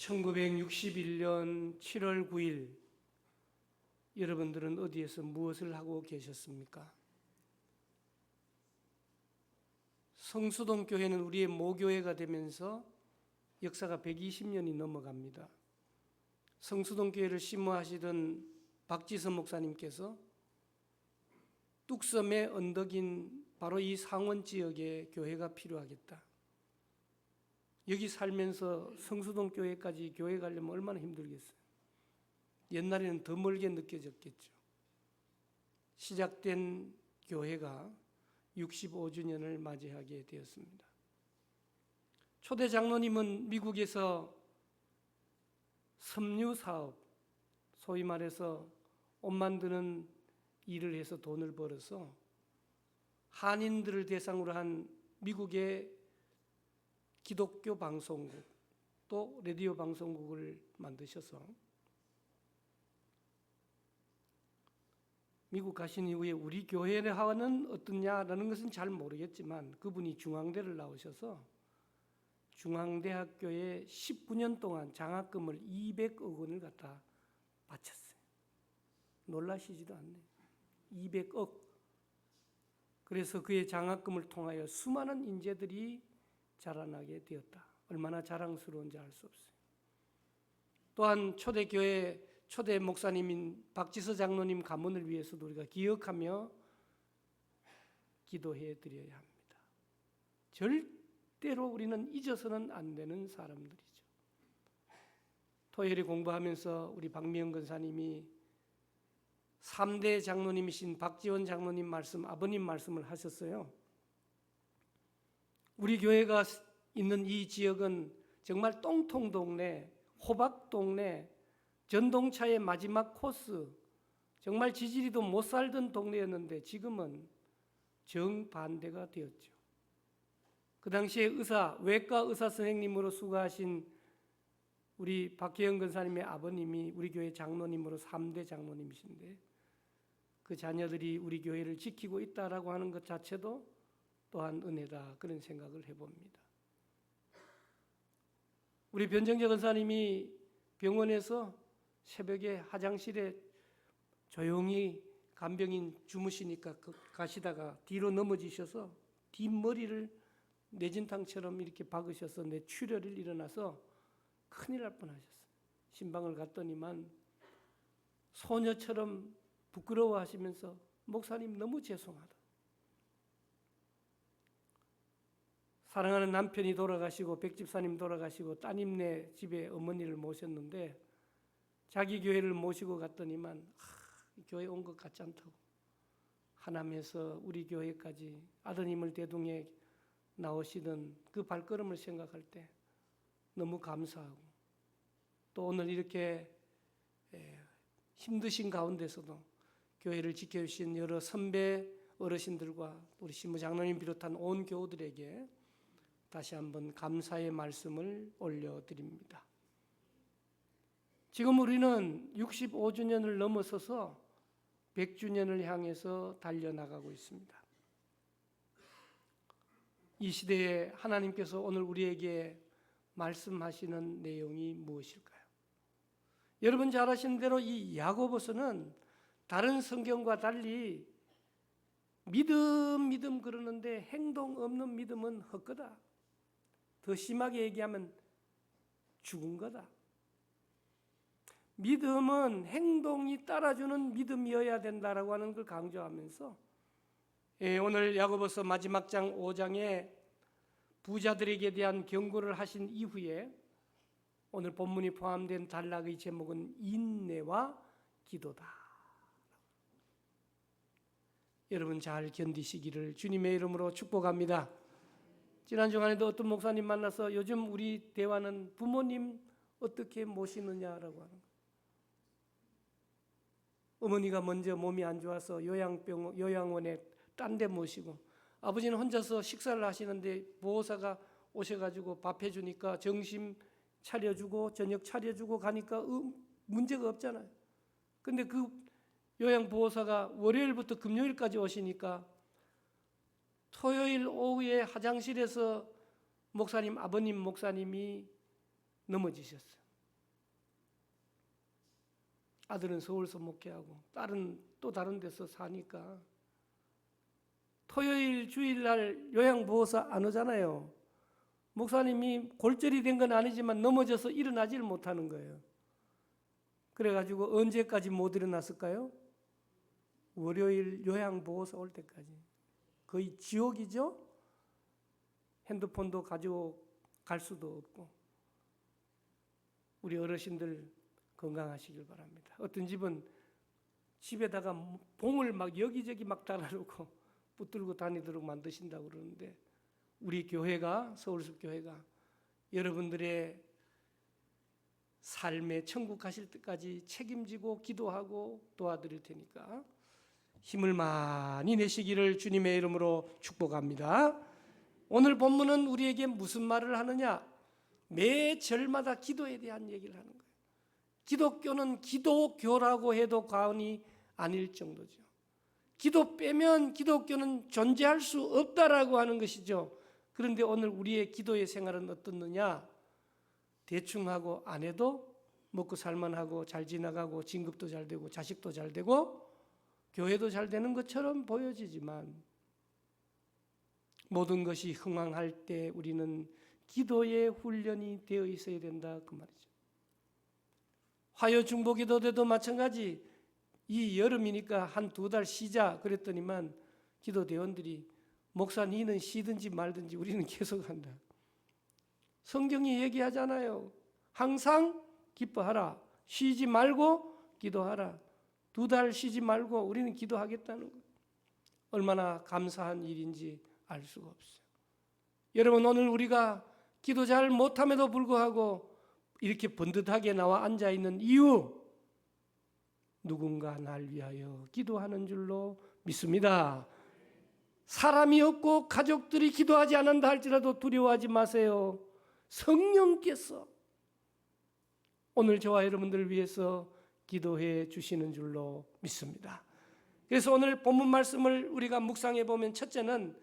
1961년 7월 9일 여러분들은 어디에서 무엇을 하고 계셨습니까? 성수동 교회는 우리의 모교회가 되면서 역사가 120년이 넘어갑니다. 성수동 교회를 심호하시던 박지선 목사님께서 뚝섬의 언덕인 바로 이 상원 지역에 교회가 필요하겠다. 여기 살면서 성수동 교회까지 교회 가려면 얼마나 힘들겠어요. 옛날에는 더 멀게 느껴졌겠죠. 시작된 교회가 65주년을 맞이하게 되었습니다. 초대 장로님은 미국에서 섬유 사업, 소위 말해서 옷 만드는 일을 해서 돈을 벌어서 한인들을 대상으로 한 미국의 기독교 방송국 또 라디오 방송국을 만드셔서 미국 가신 이후에 우리 교회와는 어떠냐라는 것은 잘 모르겠지만 그분이 중앙대를 나오셔서 중앙대학교에 19년 동안 장학금을 200억 원을 갖다 바쳤어요. 놀라시지도 않네요. 200억. 그래서 그의 장학금을 통하여 수많은 인재들이 자라나게 되었다. 얼마나 자랑스러운지 알 수 없어요. 또한 초대교회 초대 목사님인 박지서 장로님 가문을 위해서도 우리가 기억하며 기도해 드려야 합니다. 절대로 우리는 잊어서는 안 되는 사람들이죠. 토요일에 공부하면서 우리 박미영 권사님이 3대 장로님이신 박지원 장로님 말씀, 아버님 말씀을 하셨어요. 우리 교회가 있는 이 지역은 정말 똥통 동네, 호박 동네, 전동차의 마지막 코스, 정말 지지리도 못 살던 동네였는데 지금은 정반대가 되었죠. 그 당시에 외과 의사 선생님으로 수고하신 우리 박혜영 권사님의 아버님이 우리 교회 장로님으로 3대 장로님이신데 그 자녀들이 우리 교회를 지키고 있다라고 하는 것 자체도 또한 은혜다, 그런 생각을 해봅니다. 우리 변정재 권사님이 병원에서 새벽에 화장실에 조용히 간병인 주무시니까 가시다가 뒤로 넘어지셔서 뒷머리를 내진탕처럼 이렇게 박으셔서 뇌출혈을 일어나서 큰일 날 뻔하셨어요. 신방을 갔더니만 소녀처럼 부끄러워하시면서 목사님 너무 죄송하다. 사랑하는 남편이 돌아가시고 백집사님 돌아가시고 따님네 집에 어머니를 모셨는데 자기 교회를 모시고 갔더니만 교회 온 것 같지 않다고 하남에서 우리 교회까지 아드님을 대동해 나오시던 그 발걸음을 생각할 때 너무 감사하고 또 오늘 이렇게 힘드신 가운데서도 교회를 지켜주신 여러 선배 어르신들과 우리 신부 장로님 비롯한 온 교우들에게 다시 한번 감사의 말씀을 올려드립니다. 지금 우리는 65주년을 넘어서서 100주년을 향해서 달려나가고 있습니다. 이 시대에 하나님께서 오늘 우리에게 말씀하시는 내용이 무엇일까요? 여러분 잘 아시는 대로 이 야고보서는 다른 성경과 달리 믿음 그러는데 행동 없는 믿음은 헛거다. 더 심하게 얘기하면 죽은 거다. 믿음은 행동이 따라주는 믿음이어야 된다라고 하는 걸 강조하면서 오늘 야고보서 마지막 장 5장에 부자들에게 대한 경고를 하신 이후에 오늘 본문이 포함된 단락의 제목은 인내와 기도다. 여러분 잘 견디시기를 주님의 이름으로 축복합니다. 지난 주간에도 어떤 목사님 만나서 요즘 우리 대화는 부모님 어떻게 모시느냐라고 하는 거예요. 어머니가 먼저 몸이 안 좋아서 요양원에 딴 데 모시고 아버지는 혼자서 식사를 하시는데 보호사가 오셔가지고 밥 해주니까 점심 차려주고 저녁 차려주고 가니까 문제가 없잖아요. 근데 그 요양보호사가 월요일부터 금요일까지 오시니까 토요일 오후에 화장실에서 아버님 목사님이 넘어지셨어요. 아들은 서울서 목회하고 딸은 또 다른 데서 사니까 토요일 주일날 요양보호사 안 오잖아요. 목사님이 골절이 된 건 아니지만 넘어져서 일어나지를 못하는 거예요. 그래가지고 언제까지 못 일어났을까요? 월요일 요양보호사 올 때까지. 거의 지옥이죠. 핸드폰도 가지고 갈 수도 없고. 우리 어르신들 건강하시길 바랍니다. 어떤 집은 집에다가 봉을 막 여기저기 막 달아놓고 붙들고 다니도록 만드신다고 그러는데, 우리 교회가, 서울숲 교회가 여러분들의 삶의 천국 가실 때까지 책임지고 기도하고 도와드릴 테니까 힘을 많이 내시기를 주님의 이름으로 축복합니다. 오늘 본문은 우리에게 무슨 말을 하느냐? 매 절마다 기도에 대한 얘기를 하는 거예요. 기독교는 기도교라고 해도 과언이 아닐 정도죠. 기도 빼면 기독교는 존재할 수 없다라고 하는 것이죠. 그런데 오늘 우리의 기도의 생활은 어떻느냐? 대충 하고 안 해도 먹고 살만하고 잘 지나가고 진급도 잘 되고 자식도 잘 되고 교회도 잘 되는 것처럼 보여지지만, 모든 것이 흥황할 때 우리는 기도의 훈련이 되어 있어야 된다, 그 말이죠. 화요 중보기도대도 마찬가지. 이 여름이니까 한 2달 쉬자 그랬더니만 기도대원들이 목사 니는 쉬든지 말든지 우리는 계속 한다. 성경이 얘기하잖아요. 항상 기뻐하라. 쉬지 말고 기도하라. 2달 쉬지 말고 우리는 기도하겠다는 거예요. 얼마나 감사한 일인지 알 수가 없어요. 여러분, 오늘 우리가 기도 잘 못함에도 불구하고 이렇게 번듯하게 나와 앉아있는 이유, 누군가 날 위하여 기도하는 줄로 믿습니다. 사람이 없고 가족들이 기도하지 않는다 할지라도 두려워하지 마세요. 성령께서 오늘 저와 여러분들을 위해서 기도해 주시는 줄로 믿습니다. 그래서 오늘 본문 말씀을 우리가 묵상해 보면, 첫째는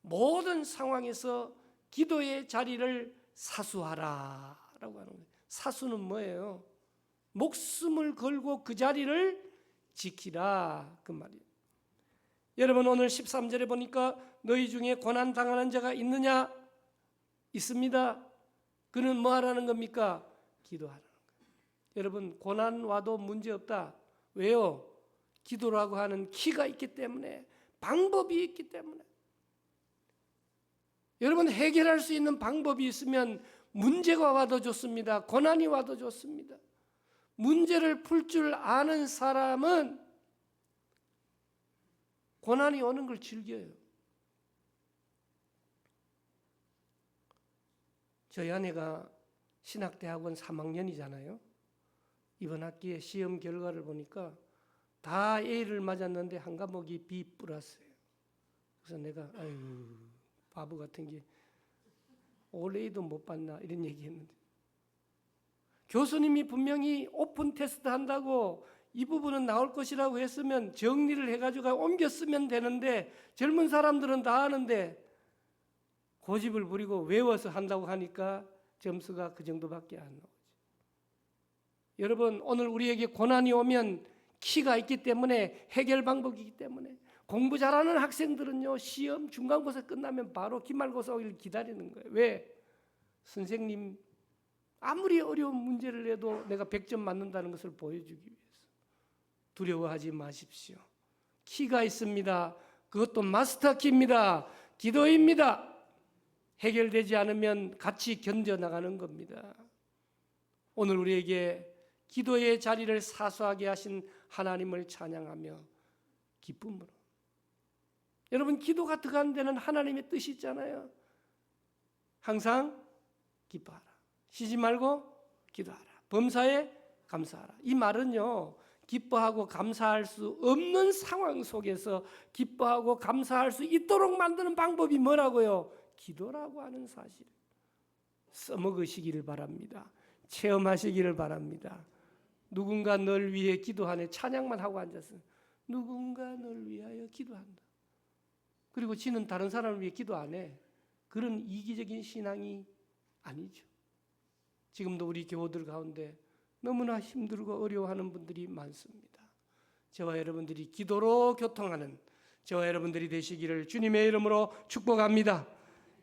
모든 상황에서 기도의 자리를 사수하라 라고 하는 거예요. 사수는 뭐예요? 목숨을 걸고 그 자리를 지키라, 그 말이에요. 여러분, 오늘 13절에 보니까 너희 중에 고난 당하는 자가 있느냐? 있습니다. 그는 뭐 하라는 겁니까? 기도하라는 거예요. 여러분, 고난 와도 문제없다. 왜요? 기도라고 하는 키가 있기 때문에, 방법이 있기 때문에. 여러분, 해결할 수 있는 방법이 있으면 문제가 와도 좋습니다. 고난이 와도 좋습니다. 문제를 풀 줄 아는 사람은 고난이 오는 걸 즐겨요. 저희 아내가 신학대학원 3학년이잖아요. 이번 학기에 시험 결과를 보니까 다 A를 맞았는데 한 과목이 B 플러스예요. 그래서 내가 아유 바보 같은 게 올 A도 못 봤나 이런 얘기했는데, 교수님이 분명히 오픈 테스트 한다고 이 부분은 나올 것이라고 했으면 정리를 해가지고 옮겨 쓰면 되는데, 젊은 사람들은 다 아는데 고집을 부리고 외워서 한다고 하니까 점수가 그 정도밖에 안 나오죠. 여러분, 오늘 우리에게 고난이 오면 키가 있기 때문에, 해결 방법이기 때문에, 공부 잘하는 학생들은요 시험 중간고사 끝나면 바로 기말고사 오기를 기다리는 거예요. 왜? 선생님 아무리 어려운 문제를 내도 내가 100점 맞는다는 것을 보여주기 위해서. 두려워하지 마십시오. 키가 있습니다. 그것도 마스터 키입니다. 기도입니다. 해결되지 않으면 같이 견뎌나가는 겁니다. 오늘 우리에게 기도의 자리를 사수하게 하신 하나님을 찬양하며 기쁨으로. 여러분, 기도가 들어가는 데는 하나님의 뜻이 있잖아요. 항상 기뻐하라. 쉬지 말고 기도하라. 범사에 감사하라. 이 말은요, 기뻐하고 감사할 수 없는 상황 속에서 기뻐하고 감사할 수 있도록 만드는 방법이 뭐라고요? 기도라고 하는 사실. 써먹으시기를 바랍니다. 체험하시기를 바랍니다. 누군가 널 위해 기도하네. 찬양만 하고 앉았어요. 누군가 널 위하여 기도한다. 그리고 지는 다른 사람을 위해 기도 안 해. 그런 이기적인 신앙이 아니죠. 지금도 우리 교우들 가운데 너무나 힘들고 어려워하는 분들이 많습니다. 저와 여러분들이 기도로 교통하는 저와 여러분들이 되시기를 주님의 이름으로 축복합니다.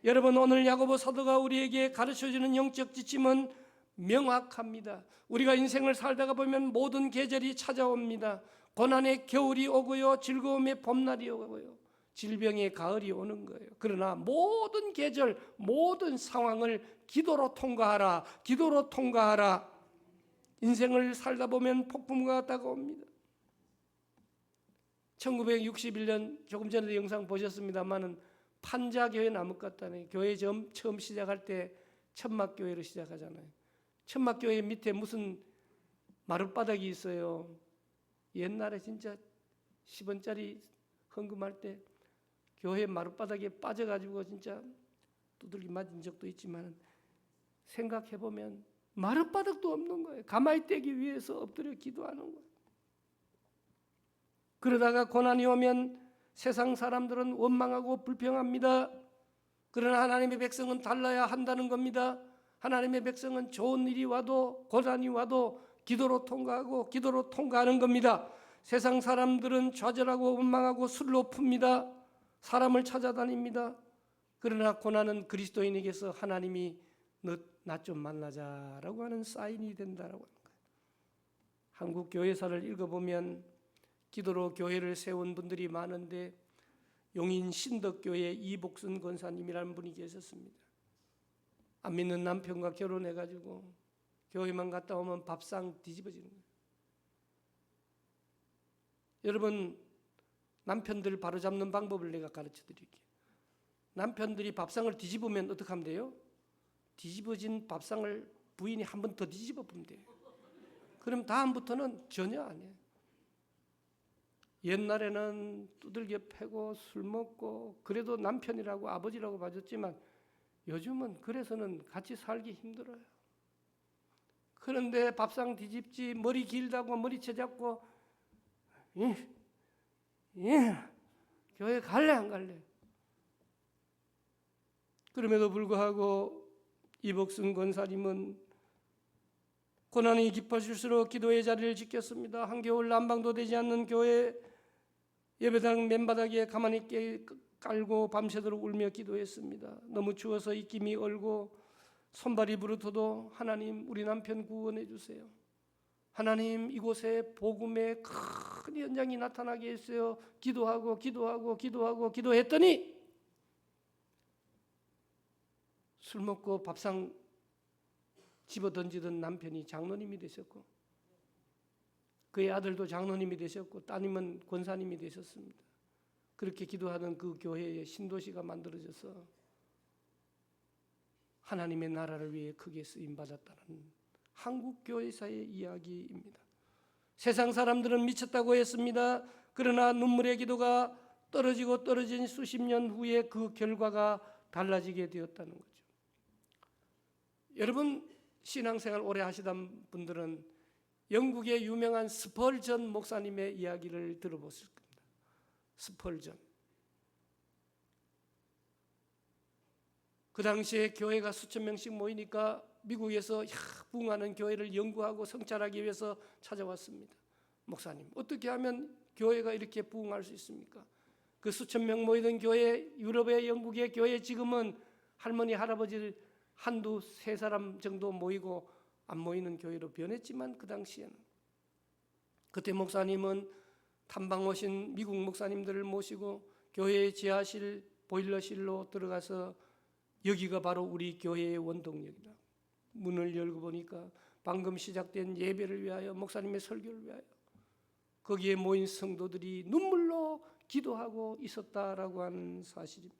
여러분, 오늘 야고보 사도가 우리에게 가르쳐주는 영적 지침은 명확합니다. 우리가 인생을 살다가 보면 모든 계절이 찾아옵니다. 고난의 겨울이 오고요, 즐거움의 봄날이 오고요, 질병의 가을이 오는 거예요. 그러나 모든 계절, 모든 상황을 기도로 통과하라, 기도로 통과하라. 인생을 살다 보면 폭풍과 다가옵니다. 1961년 조금 전에도 영상 보셨습니다만은 판자교회 나무 같다네. 교회 처음 시작할 때 천막교회로 시작하잖아요. 천막교회 밑에 무슨 마룻바닥이 있어요. 옛날에 진짜 10원짜리 헌금할 때 교회 마룻바닥에 빠져가지고 진짜 두들기 맞은 적도 있지만 생각해보면 마룻바닥도 없는 거예요. 가마이 떼기 위해서 엎드려 기도하는 거예요. 그러다가 고난이 오면 세상 사람들은 원망하고 불평합니다. 그러나 하나님의 백성은 달라야 한다는 겁니다. 하나님의 백성은 좋은 일이 와도 고난이 와도 기도로 통과하고 기도로 통과하는 겁니다. 세상 사람들은 좌절하고 원망하고 술로 풉니다. 사람을 찾아다닙니다. 그러나 고난은 그리스도인에게서 하나님이 너 나 좀 만나자라고 하는 사인이 된다라고 하는 거예요. 한국 교회사를 읽어보면 기도로 교회를 세운 분들이 많은데 용인 신덕교회 이복순 권사님이라는 분이 계셨습니다. 안 믿는 남편과 결혼해가지고 교회만 갔다 오면 밥상 뒤집어지는 거예요. 여러분, 남편들 바로잡는 방법을 내가 가르쳐 드릴게요. 남편들이 밥상을 뒤집으면 어떻게 하면 돼요? 뒤집어진 밥상을 부인이 한 번 더 뒤집어 보면 돼요. 그럼 다음부터는 전혀 안 해요. 옛날에는 두들겨 패고 술 먹고 그래도 남편이라고 아버지라고 봐줬지만 요즘은 그래서는 같이 살기 힘들어요. 그런데 밥상 뒤집지, 머리 길다고 머리채 잡고 교회 갈래 안 갈래? 그럼에도 불구하고 이복순 권사님은 고난이 깊어질수록 기도의 자리를 지켰습니다. 한겨울 난방도 되지 않는 교회 예배당 맨바닥에 가만히 깔고 밤새도록 울며 기도했습니다. 너무 추워서 입김이 얼고 손발이 부르터도 하나님 우리 남편 구원해 주세요. 하나님 이곳에 복음의 큰 현장이 나타나게 했어요. 기도했더니 술 먹고 밥상 집어 던지던 남편이 장로님이 되셨고 그의 아들도 장로님이 되셨고 따님은 권사님이 되셨습니다. 그렇게 기도하던 그 교회에 신도시가 만들어져서 하나님의 나라를 위해 크게 쓰임받았다는 한국 교회사의 이야기입니다. 세상 사람들은 미쳤다고 했습니다. 그러나 눈물의 기도가 떨어진 수십 년 후에 그 결과가 달라지게 되었다는 거죠. 여러분, 신앙생활 오래 하시던 분들은 영국의 유명한 스펄전 목사님의 이야기를 들어보실 겁니다. 스펄전. 그 당시에 교회가 수천 명씩 모이니까 미국에서 부흥하는 교회를 연구하고 성찰하기 위해서 찾아왔습니다. 목사님, 어떻게 하면 교회가 이렇게 부흥할 수 있습니까? 그 수천 명 모이던 교회, 유럽의 영국의 교회 지금은 할머니, 할아버지 한두 세 사람 정도 모이고 안 모이는 교회로 변했지만 그 당시에는 그때 목사님은 탐방 오신 미국 목사님들을 모시고 교회의 지하실 보일러실로 들어가서 여기가 바로 우리 교회의 원동력이다. 문을 열고 보니까 방금 시작된 예배를 위하여 목사님의 설교를 위하여 거기에 모인 성도들이 눈물로 기도하고 있었다라고 하는 사실입니다.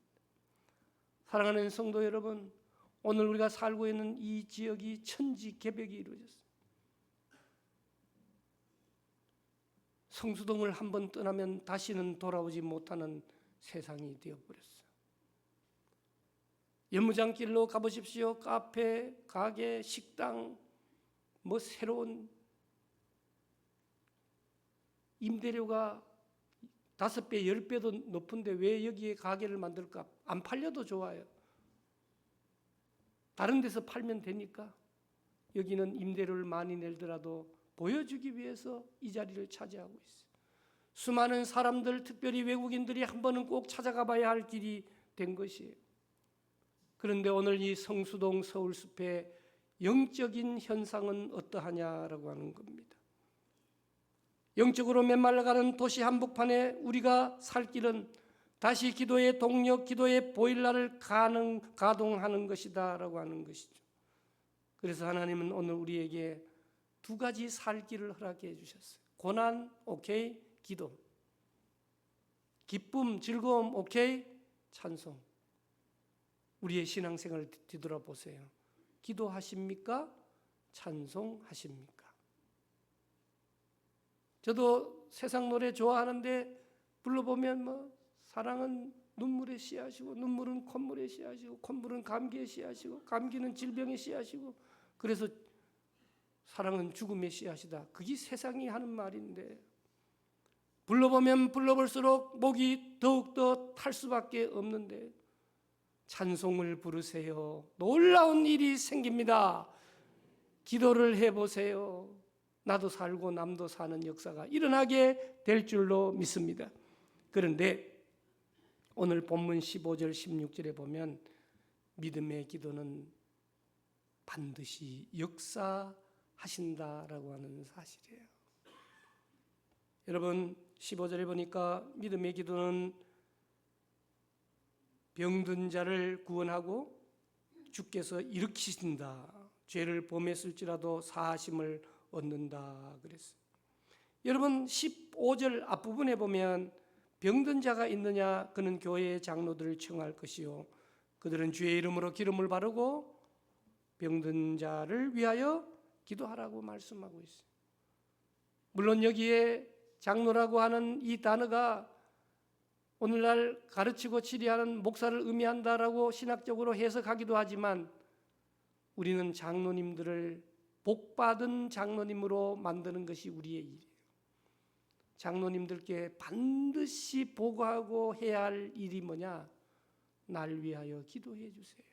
사랑하는 성도 여러분, 오늘 우리가 살고 있는 이 지역이 천지개벽이 이루어졌습니다. 성수동을 한번 떠나면 다시는 돌아오지 못하는 세상이 되어버렸어요. 연무장길로 가보십시오. 카페, 가게, 식당, 새로운 임대료가 5배, 10배도 높은데 왜 여기에 가게를 만들까? 안 팔려도 좋아요. 다른 데서 팔면 되니까. 여기는 임대료를 많이 내더라도 보여주기 위해서 이 자리를 차지하고 있어요. 수많은 사람들, 특별히 외국인들이 한 번은 꼭 찾아가 봐야 할 길이 된 것이에요. 그런데 오늘 이 성수동 서울숲의 영적인 현상은 어떠하냐라고 하는 겁니다. 영적으로 메말라가는 도시 한복판에 우리가 살 길은 다시 기도의 동력, 기도의 보일러를 가동하는 것이다 라고 하는 것이죠. 그래서 하나님은 오늘 우리에게 두 가지 살 길을 허락해 주셨어요. 고난, 오케이, 기도. 기쁨, 즐거움, 오케이, 찬송. 우리의 신앙생활을 뒤돌아보세요. 기도하십니까? 찬송하십니까? 저도 세상 노래 좋아하는데 불러보면 뭐 사랑은 눈물의 씨앗이고 눈물은 콧물의 씨앗이고 콧물은 감기의 씨앗이고 감기는 질병의 씨앗이고 그래서 사랑은 죽음의 씨앗이다. 그게 세상이 하는 말인데 불러보면 불러볼수록 목이 더욱더 탈 수밖에 없는데 찬송을 부르세요. 놀라운 일이 생깁니다. 기도를 해보세요. 나도 살고 남도 사는 역사가 일어나게 될 줄로 믿습니다. 그런데 오늘 본문 15절 16절에 보면 믿음의 기도는 반드시 역사하신다라고 하는 사실이에요. 여러분 15절에 보니까 믿음의 기도는 병든 자를 구원하고 주께서 일으키신다. 죄를 범했을지라도 사하심을 얻는다 그랬어요. 여러분 15절 앞부분에 보면 병든 자가 있느냐 그는 교회의 장로들을 청할 것이요 그들은 주의 이름으로 기름을 바르고 병든 자를 위하여 기도하라고 말씀하고 있어요. 물론 여기에 장로라고 하는 이 단어가 오늘날 가르치고 치리하는 목사를 의미한다라고 신학적으로 해석하기도 하지만 우리는 장로님들을 복받은 장로님으로 만드는 것이 우리의 일이에요. 장로님들께 반드시 보고하고 해야 할 일이 뭐냐? 날 위하여 기도해 주세요.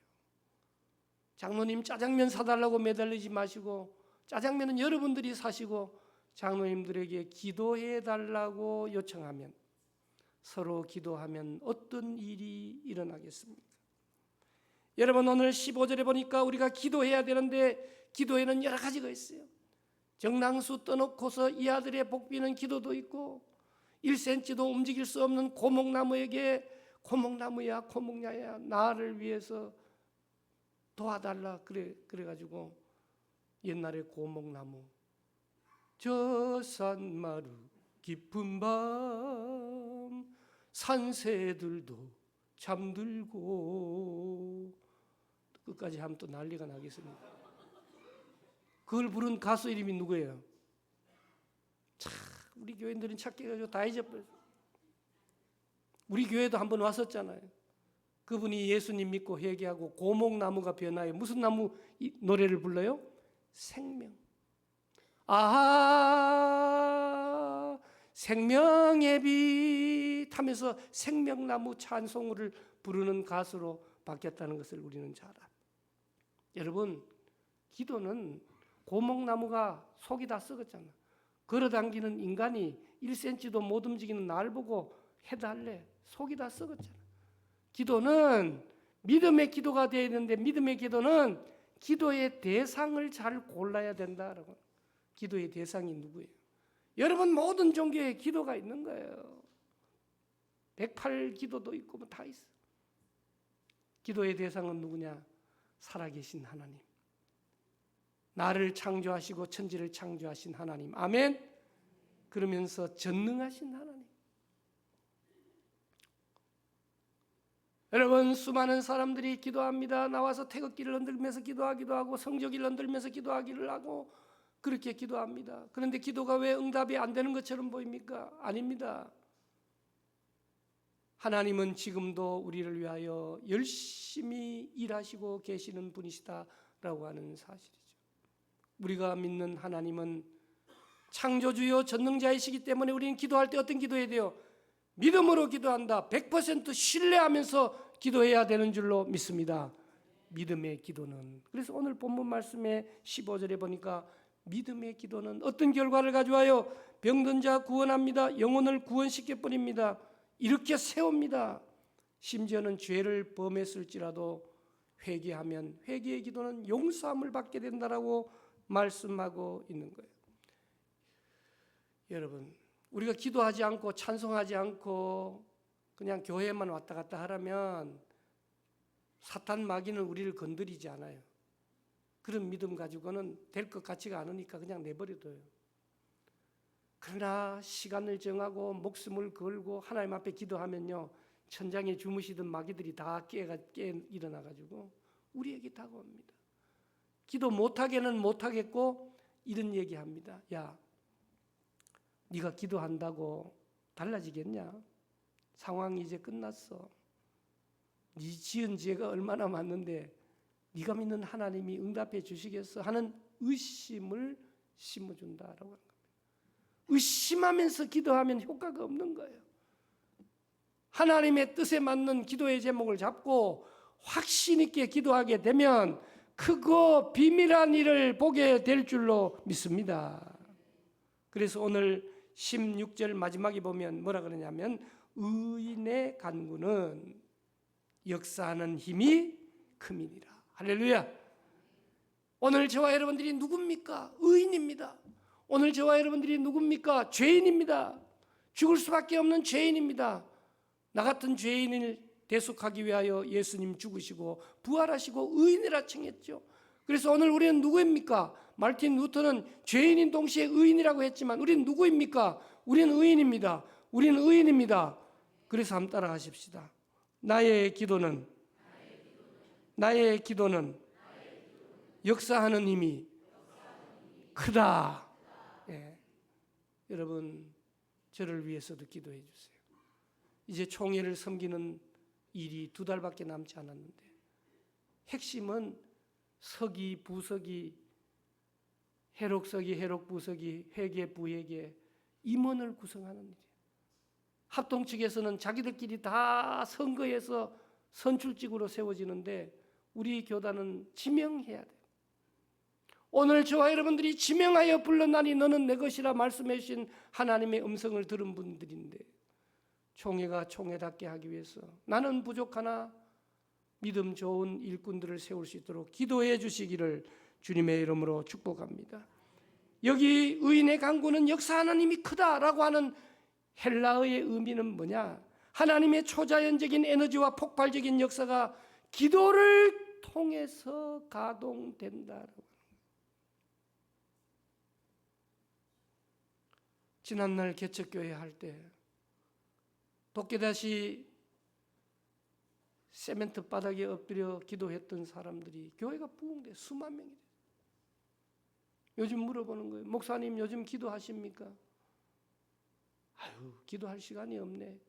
장로님 짜장면 사달라고 매달리지 마시고 짜장면은 여러분들이 사시고 장로님들에게 기도해 달라고 요청하면 서로 기도하면 어떤 일이 일어나겠습니까? 여러분 오늘 15절에 보니까 우리가 기도해야 되는데 기도에는 여러 가지가 있어요. 정랑수 떠놓고서 이 아들의 복비는 기도도 있고 1cm도 움직일 수 없는 고목나무에게 고목나무야 고목야야 나를 위해서 도와달라 그래가지고 옛날에 고목나무 저 산마루 깊은 밤 산새들도 잠들고 끝까지 하면 또 난리가 나겠습니다. 그걸 부른 가수 이름이 누구예요? 참 우리 교인들은 찾기 가지고 다 잊어버렸어요. 우리 교회도 한번 왔었잖아요. 그분이 예수님 믿고 회개하고 고목나무가 변하여 무슨 나무 노래를 불러요? 생명. 아하 생명의 빛 하면서 생명나무 찬송을 부르는 가수로 바뀌었다는 것을 우리는 잘 압니다. 여러분 기도는 고목나무가 속이 다 썩었잖아. 걸어당기는 인간이 1cm도 못 움직이는 날 보고 해달래. 속이 다 썩었잖아. 기도는 믿음의 기도가 되어야 되는데 믿음의 기도는 기도의 대상을 잘 골라야 된다라고. 기도의 대상이 누구예요? 여러분 모든 종교에 기도가 있는 거예요. 108기도도 있고 뭐 다 있어. 기도의 대상은 누구냐? 살아계신 하나님. 나를 창조하시고 천지를 창조하신 하나님. 아멘. 그러면서 전능하신 하나님. 여러분 수많은 사람들이 기도합니다. 나와서 태극기를 흔들면서 기도하기도 하고 성조기를 흔들면서 기도하기를 하고 그렇게 기도합니다. 그런데 기도가 왜 응답이 안 되는 것처럼 보입니까? 아닙니다. 하나님은 지금도 우리를 위하여 열심히 일하시고 계시는 분이시다라고 하는 사실이죠. 우리가 믿는 하나님은 창조주요 전능자이시기 때문에 우리는 기도할 때 어떤 기도해야 돼요? 믿음으로 기도한다. 100% 신뢰하면서 기도해야 되는 줄로 믿습니다. 믿음의 기도는, 그래서 오늘 본문 말씀의 15절에 보니까 믿음의 기도는 어떤 결과를 가져와요? 병든 자 구원합니다. 영혼을 구원시켜 버립니다. 이렇게 세웁니다. 심지어는 죄를 범했을지라도 회개하면 회개의 기도는 용서함을 받게 된다라고 말씀하고 있는 거예요. 여러분, 우리가 기도하지 않고 찬송하지 않고 그냥 교회만 왔다 갔다 하라면 사탄 마귀는 우리를 건드리지 않아요. 그런 믿음 가지고는 될 것 같지가 않으니까 그냥 내버려둬요. 그러나 시간을 정하고 목숨을 걸고 하나님 앞에 기도하면요, 천장에 주무시던 마귀들이 다 깨 일어나가지고 우리에게 다가옵니다. 기도 못하게는 못하겠고 이런 얘기합니다. 야, 네가 기도한다고 달라지겠냐? 상황이 이제 끝났어. 네 지은 죄가 얼마나 많은데 네가 믿는 하나님이 응답해 주시겠어 하는 의심을 심어준다라고 하는 겁니다. 의심하면서 기도하면 효과가 없는 거예요. 하나님의 뜻에 맞는 기도의 제목을 잡고 확신 있게 기도하게 되면 크고 비밀한 일을 보게 될 줄로 믿습니다. 그래서 오늘 16절 마지막에 보면 뭐라 그러냐면 의인의 간구는 역사하는 힘이 큼이니라. 할렐루야. 오늘 저와 여러분들이 누굽니까? 의인입니다. 오늘 저와 여러분들이 누굽니까? 죄인입니다. 죽을 수밖에 없는 죄인입니다. 나 같은 죄인을 대속하기 위하여 예수님 죽으시고 부활하시고 의인이라 칭했죠. 그래서 오늘 우리는 누구입니까? 마르틴 루터는 죄인인 동시에 의인이라고 했지만 우리는 누구입니까? 우리는 의인입니다. 우리는 의인입니다. 그래서 한번 따라 하십시다. 나의 기도는 역사하는 힘이 크다. 예. 여러분, 저를 위해서도 기도해 주세요. 이제 총회를 섬기는 일이 2달밖에 남지 않았는데 핵심은 서기, 부서기, 해록서기, 해록부서기, 회계, 부회계, 임원을 구성하는 일이에요. 합동 측에서는 자기들끼리 다 선거해서 선출직으로 세워지는데 우리 교단은 지명해야 돼요. 오늘 저와 여러분들이 지명하여 불렀나니 너는 내 것이라 말씀해 주신 하나님의 음성을 들은 분들인데 총회가 총회답게 하기 위해서 나는 부족하나 믿음 좋은 일꾼들을 세울 수 있도록 기도해 주시기를 주님의 이름으로 축복합니다. 여기 의인의 간구는 역사하는 힘이 크다라고 하는 헬라어의 의미는 뭐냐? 하나님의 초자연적인 에너지와 폭발적인 역사가 기도를 통해서 가동된다라고. 지난날 개척교회 할 때 도깨다시 세멘트 바닥에 엎드려 기도했던 사람들이 교회가 부흥돼 수만 명이 돼요. 요즘 물어보는 거예요. 목사님 요즘 기도하십니까? 아유, 기도할 시간이 없네.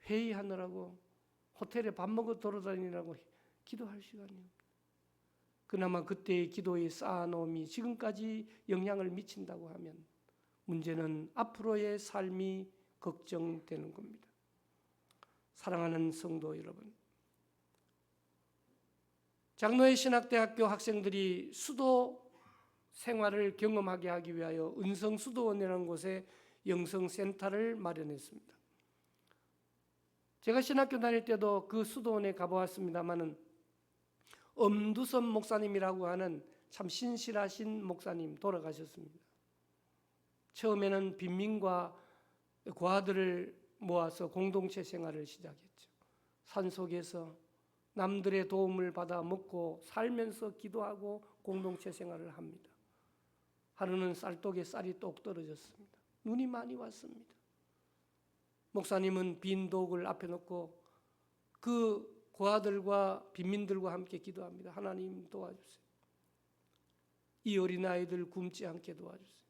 회의하느라고 호텔에 밥 먹어 돌아다니느라고 기도할 시간이 없네. 그나마 그때의 기도의 쌓아놓음이 지금까지 영향을 미친다고 하면 문제는 앞으로의 삶이 걱정되는 겁니다. 사랑하는 성도 여러분, 장로의 신학대학교 학생들이 수도 생활을 경험하게 하기 위하여 은성수도원이라는 곳에 영성센터를 마련했습니다. 제가 신학교 다닐 때도 그 수도원에 가보았습니다마는 엄두선 목사님이라고 하는 참 신실하신 목사님 돌아가셨습니다. 처음에는 빈민과 고아들을 모아서 공동체 생활을 시작했죠. 산속에서 남들의 도움을 받아 먹고 살면서 기도하고 공동체 생활을 합니다. 하루는 쌀독에 쌀이 똑 떨어졌습니다. 눈이 많이 왔습니다. 목사님은 빈 독을 앞에 놓고 그 고아들과 빈민들과 함께 기도합니다. 하나님 도와주세요. 이 어린아이들 굶지 않게 도와주세요.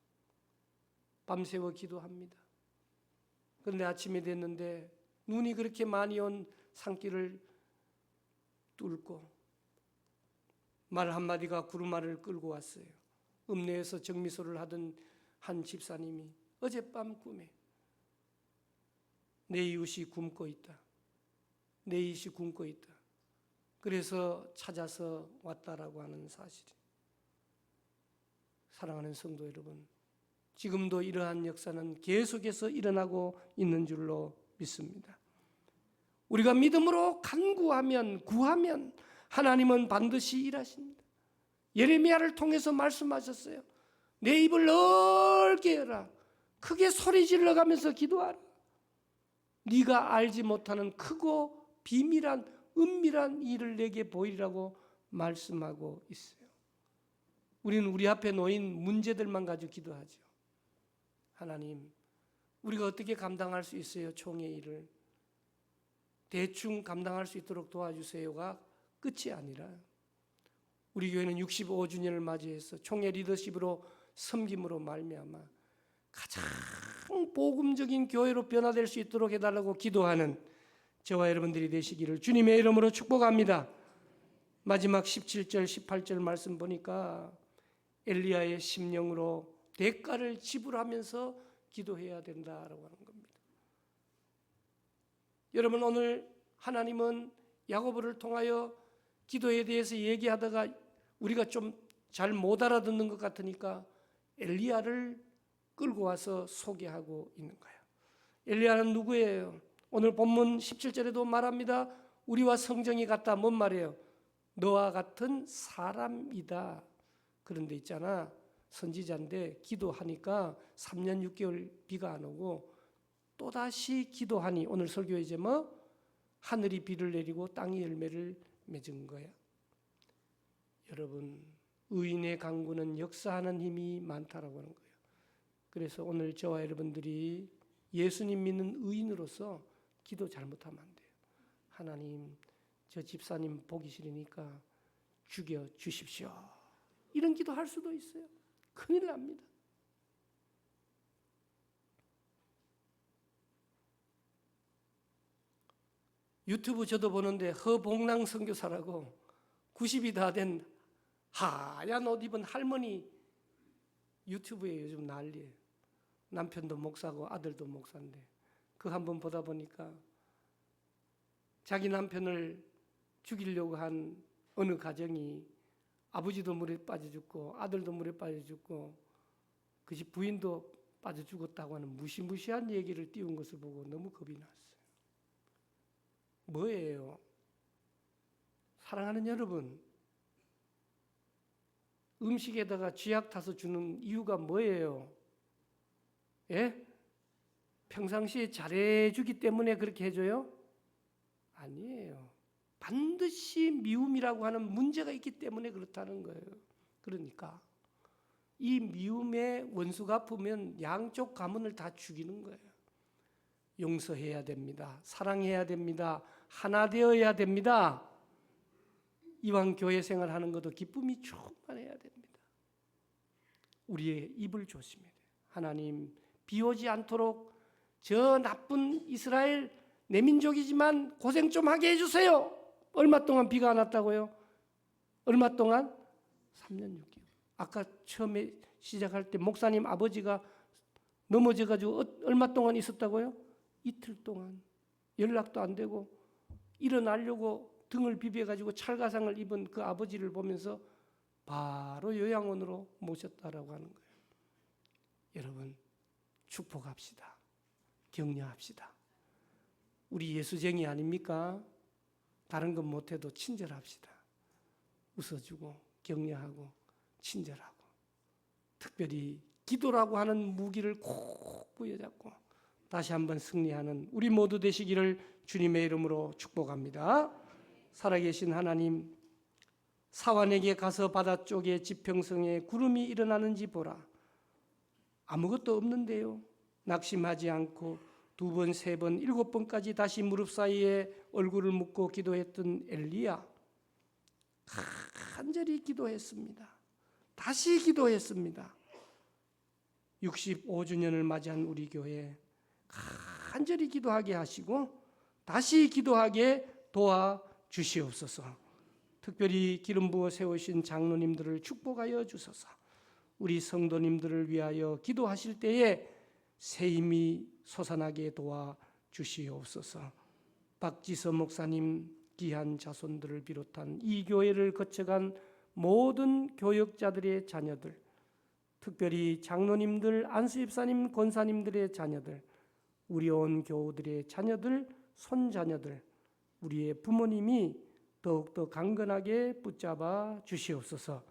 밤새워 기도합니다. 그런데 아침이 됐는데 눈이 그렇게 많이 온 산길을 뚫고 말 한마디가 구루마를 끌고 왔어요. 읍내에서 정미소를 하던 한 집사님이 어젯밤 꿈에 내 이웃이 굶고 있다. 내 이웃이 굶고 있다. 그래서 찾아서 왔다라고 하는 사실이. 사랑하는 성도 여러분, 지금도 이러한 역사는 계속해서 일어나고 있는 줄로 믿습니다. 우리가 믿음으로 간구하면, 구하면 하나님은 반드시 일하십니다. 예레미야를 통해서 말씀하셨어요. 내 입을 넓게 열라. 크게 소리 질러가면서 기도하라. 네가 알지 못하는 크고 비밀한 은밀한 일을 내게 보이라고 말씀하고 있어요. 우리는 우리 앞에 놓인 문제들만 가지고 기도하죠. 하나님, 우리가 어떻게 감당할 수 있어요? 총의 일을 대충 감당할 수 있도록 도와주세요가 끝이 아니라, 우리 교회는 65주년을 맞이해서 총회 리더십으로 섬김으로 말미암아 가장 복음적인 교회로 변화될 수 있도록 해달라고 기도하는 저와 여러분들이 되시기를 주님의 이름으로 축복합니다. 마지막 17절 18절 말씀 보니까 엘리야의 심령으로 대가를 지불하면서 기도해야 된다라고 하는 겁니다. 여러분, 오늘 하나님은 야고보를 통하여 기도에 대해서 얘기하다가 우리가 좀 잘 못 알아듣는 것 같으니까 엘리야를 끌고 와서 소개하고 있는 거예요. 엘리야는 누구예요? 오늘 본문 17절에도 말합니다. 우리와 성정이 같다. 뭔 말이에요? 너와 같은 사람이다. 그런데 있잖아, 선지자인데 기도하니까 3년 6개월 비가 안 오고 또다시 기도하니 오늘 설교의 제목, 하늘이 비를 내리고 땅이 열매를 맺은 거야. 여러분, 의인의 간구는 역사하는 힘이 많다라고 하는 거예요. 그래서 오늘 저와 여러분들이 예수님 믿는 의인으로서 기도 잘못하면 안 돼요. 하나님, 저 집사님 보기 싫으니까 죽여 주십시오. 이런 기도 할 수도 있어요. 큰일 납니다. 유튜브 저도 보는데 허봉랑 선교사라고 90이 다 된 하얀 옷 입은 할머니 유튜브에 요즘 난리예요. 남편도 목사고 아들도 목사인데 그 한번 보다 보니까 자기 남편을 죽이려고 한 어느 가정이 아버지도 물에 빠져 죽고 아들도 물에 빠져 죽고 그 집 부인도 빠져 죽었다고 하는 무시무시한 얘기를 띄운 것을 보고 너무 겁이 났어요. 뭐예요? 사랑하는 여러분, 음식에다가 쥐약 타서 주는 이유가 뭐예요? 예? 평상시에 잘해주기 때문에 그렇게 해줘요? 아니에요. 반드시 미움이라고 하는 문제가 있기 때문에 그렇다는 거예요. 그러니까 이 미움의 원수가 아프면 양쪽 가문을 다 죽이는 거예요. 용서해야 됩니다. 사랑해야 됩니다. 하나 되어야 됩니다. 이왕 교회 생활하는 것도 기쁨이 충만해야 됩니다. 우리의 입을 조심해야 돼요. 하나님, 비 오지 않도록 저 나쁜 이스라엘 내 민족이지만 고생 좀 하게 해주세요. 얼마 동안 비가 안 왔다고요? 얼마 동안? 3년 6개월. 아까 처음에 시작할 때 목사님 아버지가 넘어져가지고 얼마 동안 있었다고요? 이틀 동안 연락도 안 되고 일어나려고 등을 비벼가지고 찰가상을 입은 그 아버지를 보면서 바로 요양원으로 모셨다라고 하는 거예요. 여러분, 축복합시다. 격려합시다. 우리 예수쟁이 아닙니까? 다른 건 못해도 친절합시다. 웃어주고 격려하고 친절하고 특별히 기도라고 하는 무기를 꼭 부여잡고 다시 한번 승리하는 우리 모두 되시기를 주님의 이름으로 축복합니다. 살아계신 하나님, 사환에게 가서 바다 쪽에 지평성에 구름이 일어나는지 보라. 아무것도 없는데요. 낙심하지 않고 2번, 3번, 7번까지 다시 무릎 사이에 얼굴을 묻고 기도했던 엘리야, 간절히 기도했습니다. 다시 기도했습니다. 65주년을 맞이한 우리 교회 간절히 기도하게 하시고 다시 기도하게 도와주시옵소서. 특별히 기름 부어 세우신 장로님들을 축복하여 주소서. 우리 성도님들을 위하여 기도하실 때에 새 힘이 솟아나게 도와주시옵소서. 박지서 목사님 귀한 자손들을 비롯한 이 교회를 거쳐간 모든 교역자들의 자녀들, 특별히 장로님들, 안수집사님, 권사님들의 자녀들, 우리 온 교우들의 자녀들, 손자녀들, 우리의 부모님이 더욱더 강건하게 붙잡아 주시옵소서.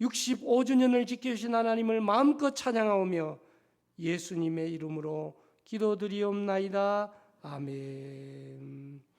65주년을 지켜주신 하나님을 마음껏 찬양하오며 예수님의 이름으로 기도드리옵나이다. 아멘.